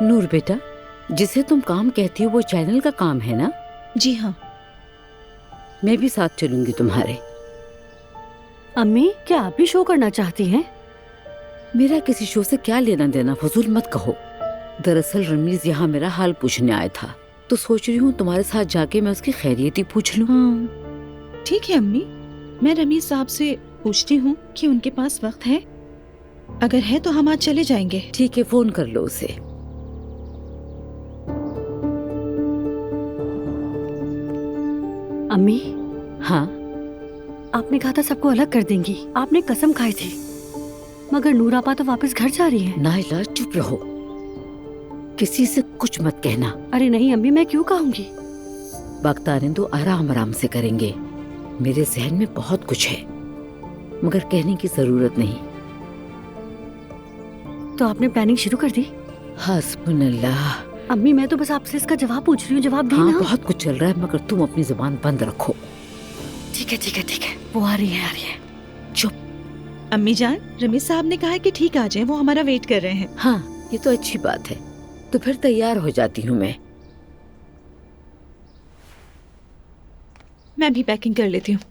नूर बेटा, जिसे तुम काम कहती हो वो चैनल का काम है ना? जी हाँ। मैं भी साथ चलूंगी तुम्हारे। अम्मी, क्या आप भी शो करना चाहती हैं? मेरा किसी शो से क्या लेना देना, फजूल मत कहो। दरअसल रमीज यहाँ मेरा हाल पूछने आया था, तो सोच रही हूँ तुम्हारे साथ जाके मैं उसकी खैरियत ही पूछ लूँ। ठीक है अम्मी, मैं रमीज साहब से पूछती हूँ कि उनके पास वक्त है। अगर है तो हम आज चले जाएंगे। ठीक है, फोन कर लो उसे। अम्मी, हाँ? आपने कहा था सबको अलग कर देंगी, आपने कसम खाई थी, मगर नूर आपा तो वापस घर जा रही है। नाइला चुप रहो, किसी से कुछ मत कहना। अरे नहीं अम्मी, मैं क्यों कहूँगी? वक्त आने दो, आराम आराम से करेंगे। मेरे जहन में बहुत कुछ है, मगर कहने की जरूरत नहीं। तो आपने प्लानिंग शुरू कर दी? हस्बुनल्लाह। अम्मी, मैं तो बस आपसे इसका जवाब पूछ रही हूँ, जवाब देना। हाँ, बहुत कुछ चल रहा है, मगर तुम अपनी जुबान बंद रखो। ठीक है ठीक है ठीक है, वो आ रही है। चुप। अम्मी जान, रमीज साहब ने कहा है कि ठीक आ जाए, वो हमारा वेट कर रहे हैं। हाँ, ये तो अच्छी बात है। तो फिर तैयार हो जाती हूँ मैं भी पैकिंग कर लेती हूँ।